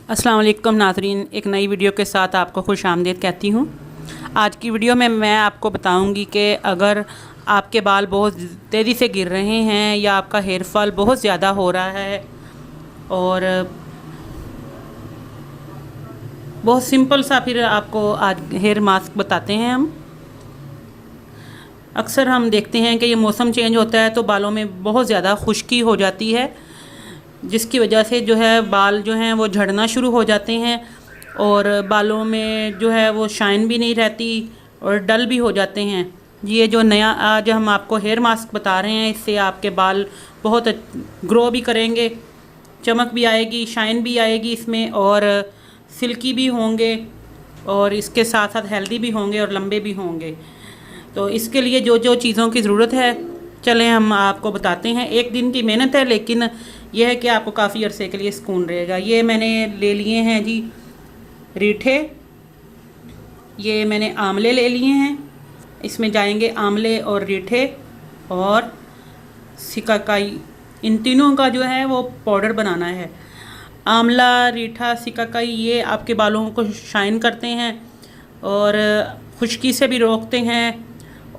अस्सलाम वालेकुम नाज़रीन, एक नई वीडियो के साथ आपको खुश आमदीद कहती हूँ। आज की वीडियो में मैं आपको बताऊँगी कि अगर आपके बाल बहुत तेज़ी से गिर रहे हैं या आपका हेयर फॉल बहुत ज़्यादा हो रहा है और बहुत सिंपल सा फिर आपको आज हेयर मास्क बताते हैं हम। अक्सर हम देखते हैं कि ये मौसम चेंज होता है तो बालों में बहुत ज़्यादा खुश्की हो जाती है, जिसकी वजह से जो है बाल जो हैं वो झड़ना शुरू हो जाते हैं और बालों में जो है वो शाइन भी नहीं रहती और डल भी हो जाते हैं। ये जो नया आज हम आपको हेयर मास्क बता रहे हैं, इससे आपके बाल बहुत ग्रो भी करेंगे, चमक भी आएगी, शाइन भी आएगी इसमें और सिल्की भी होंगे और इसके साथ साथ हेल्दी भी होंगे और लंबे भी होंगे। तो इसके लिए जो जो चीज़ों की ज़रूरत है चलें हम आपको बताते हैं। एक दिन की मेहनत है लेकिन यह है कि आपको काफ़ी अरसे के लिए सुकून रहेगा। ये मैंने ले लिए हैं जी रीठे, ये मैंने आंवले ले लिए हैं, इसमें जाएंगे आंवले और रीठे और सिकाकाई, इन तीनों का जो है वो पाउडर बनाना है। आंवला, रीठा, सिकाकाई ये आपके बालों को शाइन करते हैं और खुश्की से भी रोकते हैं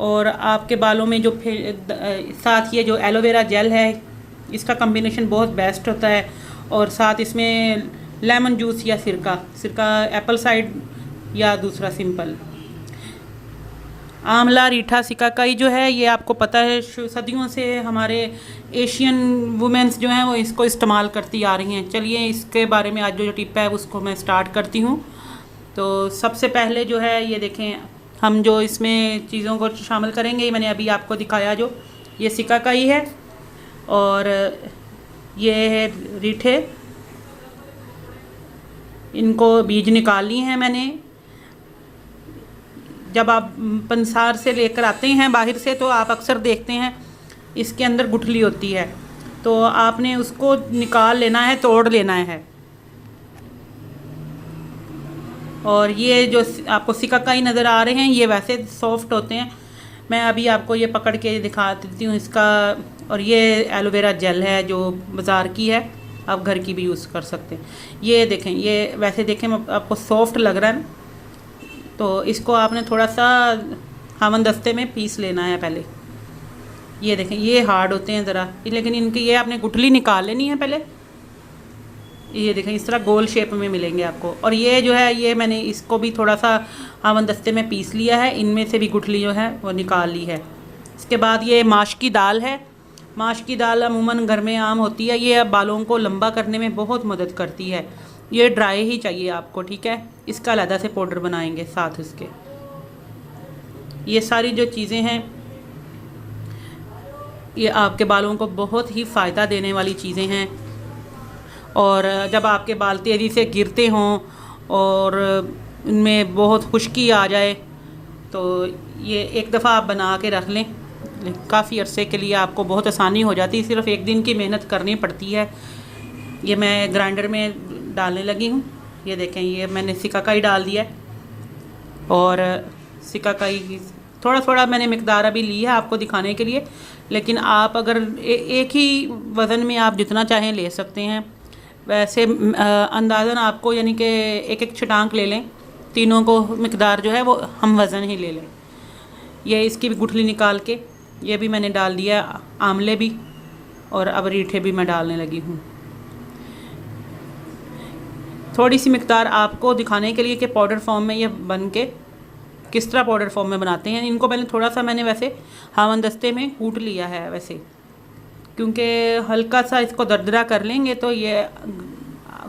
और आपके बालों में जो साथ ये जो एलोवेरा जेल है इसका कम्बिनेशन बहुत बेस्ट होता है और साथ इसमें लेमन जूस या सिरका एप्पल साइड या दूसरा सिंपल। आंवला, रीठा, सिकाकाई जो है ये आपको पता है सदियों से हमारे एशियन वुमेंस जो हैं वो इसको इस्तेमाल करती आ रही हैं। चलिए इसके बारे में आज जो टिप है उसको मैं स्टार्ट करती हूँ। तो सबसे पहले जो है ये देखें, हम जो इसमें चीज़ों को शामिल करेंगे मैंने अभी आपको दिखाया, जो ये सिकाकाई है और ये है रीठे, इनको बीज निकाल लिए हैं मैंने। जब आप पंसार से लेकर आते हैं बाहर से तो आप अक्सर देखते हैं इसके अंदर गुठली होती है, तो आपने उसको निकाल लेना है, तोड़ लेना है। और ये जो आपको सिकाकाई नज़र आ रहे हैं ये वैसे सॉफ्ट होते हैं, मैं अभी आपको ये पकड़ के दिखा देती हूँ इसका। और ये एलोवेरा जेल है जो बाज़ार की है, आप घर की भी यूज़ कर सकते हैं। ये देखें, ये वैसे देखें आपको सॉफ्ट लग रहा है ना, तो इसको आपने थोड़ा सा हमन दस्ते में पीस लेना है पहले। ये देखें ये हार्ड होते हैं ज़रा, लेकिन इनकी ये आपने गुठली निकाल लेनी है पहले। ये देखें इस तरह गोल शेप में मिलेंगे आपको। और ये जो है ये मैंने इसको भी थोड़ा सा हमन दस्ते में पीस लिया है, इनमें से भी गुठली जो है वो निकाल ली है। इसके बाद ये माश की दाल है। माश की दाल अमूमन घर में आम होती है, ये बालों को लंबा करने में बहुत मदद करती है। ये ड्राई ही चाहिए आपको, ठीक है। इसका अलग से पाउडर बनाएंगे साथ इसके। ये सारी जो चीज़ें हैं ये आपके बालों को बहुत ही फ़ायदा देने वाली चीज़ें हैं। और जब आपके बाल तेज़ी से गिरते हों और उनमें बहुत खुश्की आ जाए तो ये एक दफ़ा आप बना के रख लें, काफ़ी अरसे के लिए आपको बहुत आसानी हो जाती है। सिर्फ एक दिन की मेहनत करनी पड़ती है। ये मैं ग्राइंडर में डालने लगी हूँ। ये देखें ये मैंने सिकाकाई डाल दिया है और सिकाकाई थोड़ा थोड़ा मैंने मिकदार अभी ली है आपको दिखाने के लिए, लेकिन आप अगर एक ही वज़न में आप जितना चाहें ले सकते हैं। वैसे अंदाज़न आपको यानी कि एक एक छटांक ले लें, तीनों को मिकदार जो है वो हम वज़न ही ले लें। ये इसकी भी गुठली निकाल के ये भी मैंने डाल दिया, आंवले भी, और अब रीठे भी मैं डालने लगी हूँ। थोड़ी सी मिकदार आपको दिखाने के लिए कि पाउडर फॉर्म में ये बन के किस तरह पाउडर फॉर्म में बनाते हैं। इनको पहले थोड़ा सा मैंने वैसे हावन दस्ते में कूट लिया है वैसे, क्योंकि हल्का सा इसको दरदरा कर लेंगे तो ये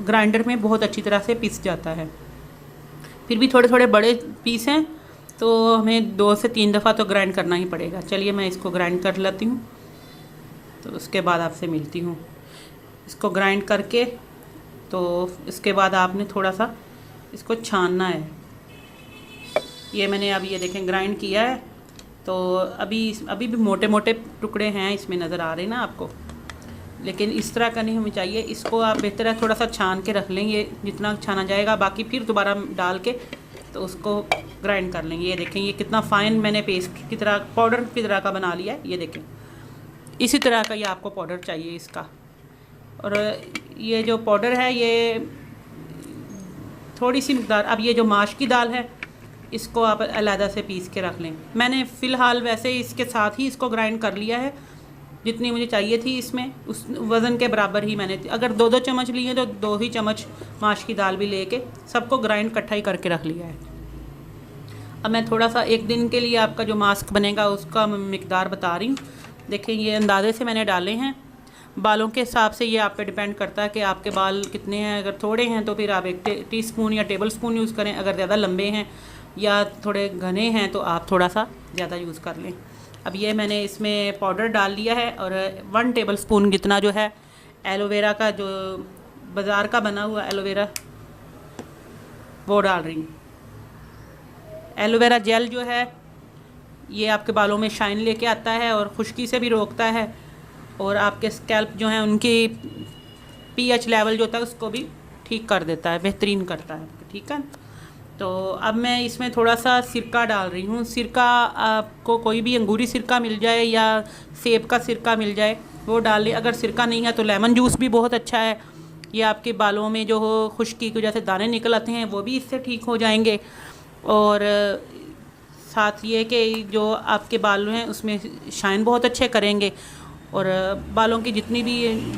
ग्राइंडर में बहुत अच्छी तरह से पिस जाता है। फिर भी थोड़े थोड़े बड़े पीस हैं तो हमें 2 से 3 दफ़ा तो ग्राइंड करना ही पड़ेगा। चलिए मैं इसको ग्राइंड कर लेती हूँ, तो उसके बाद आपसे मिलती हूँ। इसको ग्राइंड करके तो इसके बाद आपने थोड़ा सा इसको छानना है। ये मैंने अभी ये देखें ग्राइंड किया है, तो अभी भी मोटे मोटे टुकड़े हैं इसमें नज़र आ रहे हैं ना आपको, लेकिन इस तरह का नहीं हमें चाहिए। इसको आप बेहतर है थोड़ा सा छान के रख लेंगे, जितना छाना जाएगा, बाकी फिर दोबारा डाल के तो उसको ग्राइंड कर लेंगे। ये देखें ये कितना फ़ाइन मैंने पेस्ट की तरह, पाउडर की तरह का बना लिया है। ये देखें इसी तरह का ये आपको पाउडर चाहिए इसका। और ये जो पाउडर है ये थोड़ी सी मकदार। अब ये जो माश की दाल है इसको आप अलहदा से पीस के रख लें। मैंने फ़िलहाल वैसे इसके साथ ही इसको ग्राइंड कर लिया है, जितनी मुझे चाहिए थी इसमें उस वज़न के बराबर ही मैंने, अगर 2-2 चम्मच लिए तो 2 ही चम्मच माश की दाल भी लेके सबको ग्राइंड इकट्ठा ही करके रख लिया है। अब मैं थोड़ा सा एक दिन के लिए आपका जो मास्क बनेगा उसका मिकदार बता रही हूँ। देखें ये अंदाजे से मैंने डाले हैं। बालों के हिसाब से ये आप पे डिपेंड करता है कि आपके बाल कितने हैं। अगर थोड़े हैं तो फिर आप 1 टीस्पून या टेबल स्पून यूज़ करें। अगर ज़्यादा लंबे हैं या थोड़े घने हैं तो आप थोड़ा सा ज़्यादा यूज़ कर लें। अब ये मैंने इसमें पाउडर डाल लिया है और 1 टेबल स्पून जितना जो है एलोवेरा का, जो बाज़ार का बना हुआ एलोवेरा, वो डाल रही हूँ। एलोवेरा जेल जो है ये आपके बालों में शाइन लेके आता है और खुश्की से भी रोकता है और आपके स्कैल्प जो हैं उनकी पीएच लेवल जो होता है उसको भी ठीक कर देता है, बेहतरीन करता है। ठीक है, तो अब मैं इसमें थोड़ा सा सिरका डाल रही हूँ। सिरका आपको कोई भी अंगूरी सिरका मिल जाए या सेब का सिरका मिल जाए वो डाल लें। अगर सिरका नहीं है तो लेमन जूस भी बहुत अच्छा है। ये आपके बालों में जो हो खुश्की की वजह से दाने निकल आते हैं वो भी इससे ठीक हो जाएंगे। और साथ ये कि जो आपके बाल हैं उसमें शाइन बहुत अच्छे करेंगे और बालों की जितनी भी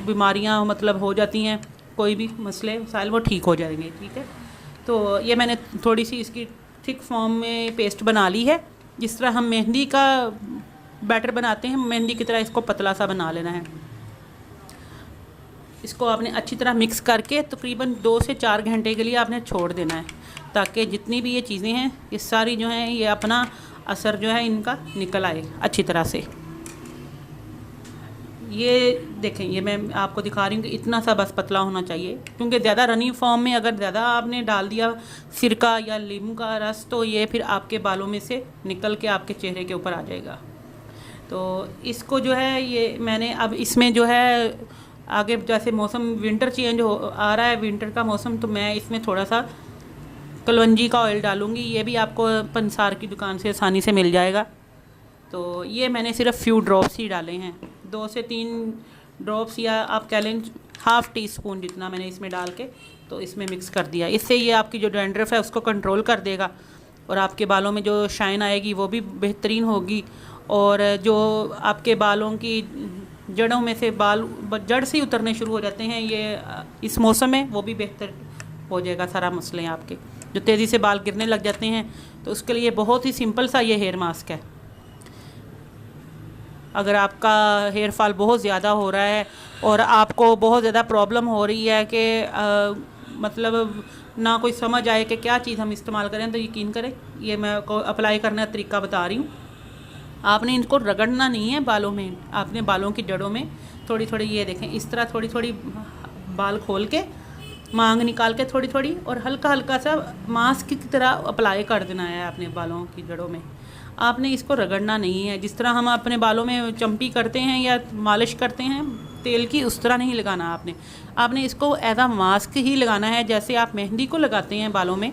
बीमारियां मतलब हो जाती हैं, कोई भी मसले मसाइल, वो ठीक हो जाएंगे। ठीक है, तो ये मैंने थोड़ी सी इसकी थिक फॉर्म में पेस्ट बना ली है। जिस तरह हम मेहंदी का बैटर बनाते हैं, मेहंदी की तरह इसको पतला सा बना लेना है। इसको आपने अच्छी तरह मिक्स करके तकरीबन 2 से 4 घंटे के लिए आपने छोड़ देना है, ताकि जितनी भी ये चीज़ें हैं ये सारी जो हैं ये अपना असर जो है इनका निकल आए अच्छी तरह से। ये देखें, ये मैं आपको दिखा रही हूँ कि इतना सा बस पतला होना चाहिए, क्योंकि ज़्यादा रनी फॉर्म में अगर ज़्यादा आपने डाल दिया सिरका या नींबू का रस तो ये फिर आपके बालों में से निकल के आपके चेहरे के ऊपर आ जाएगा। तो इसको जो है ये मैंने अब इसमें जो है आगे जैसे मौसम विंटर चेंज हो आ रहा है, विंटर का मौसम, तो मैं इसमें थोड़ा सा कलवंजी का ऑयल डालूँगी। ये भी आपको पंसार की दुकान से आसानी से मिल जाएगा। तो ये मैंने सिर्फ फ्यू ड्रॉप्स ही डाले हैं, 2 से 3 ड्रॉप्स या आप कह लें ½ टीस्पून जितना मैंने इसमें डाल के तो इसमें मिक्स कर दिया। इससे ये आपकी जो डैंड्रफ है उसको कंट्रोल कर देगा और आपके बालों में जो शाइन आएगी वो भी बेहतरीन होगी। और जो आपके बालों की जड़ों में से बाल जड़ से ही उतरने शुरू हो जाते हैं ये इस मौसम में, वो भी बेहतर हो जाएगा सारा मसले आपके। जो तेज़ी से बाल गिरने लग जाते हैं तो उसके लिए बहुत ही सिंपल सा ये हेयर मास्क है। अगर आपका हेयर फॉल बहुत ज़्यादा हो रहा है और आपको बहुत ज़्यादा प्रॉब्लम हो रही है कि मतलब ना कोई समझ आए कि क्या चीज़ हम इस्तेमाल करें, तो यकीन करें ये मैं आपको अप्लाई करने का तरीका बता रही हूँ। आपने इनको रगड़ना नहीं है बालों में, आपने बालों की जड़ों में थोड़ी थोड़ी, ये देखें इस तरह थोड़ी थोड़ी बाल खोल के मांग निकाल के थोड़ी थोड़ी और हल्का हल्का सा मास्क की तरह अप्लाई कर देना है अपने बालों की जड़ों में। आपने इसको रगड़ना नहीं है। जिस तरह हम अपने बालों में चम्पी करते हैं या मालिश करते हैं तेल की, उस तरह नहीं लगाना आपने इसको एज आ मास्क ही लगाना है, जैसे आप मेहंदी को लगाते हैं बालों में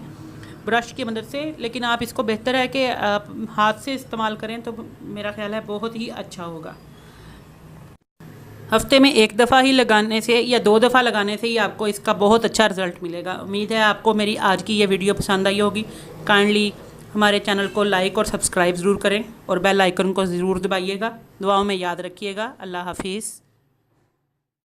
ब्रश की मदद से। लेकिन आप इसको बेहतर है कि आप हाथ से इस्तेमाल करें तो मेरा ख्याल है बहुत ही अच्छा होगा। हफ्ते में 1 दफ़ा ही लगाने से या 2 दफ़ा लगाने से ही आपको इसका बहुत अच्छा रिज़ल्ट मिलेगा। उम्मीद है आपको मेरी आज की ये वीडियो पसंद आई होगी। काइंडली हमारे चैनल को लाइक और सब्सक्राइब ज़रूर करें और बेल आइकन को ज़रूर दबाइएगा। दुआओं में याद रखिएगा। अल्लाह हाफिज़।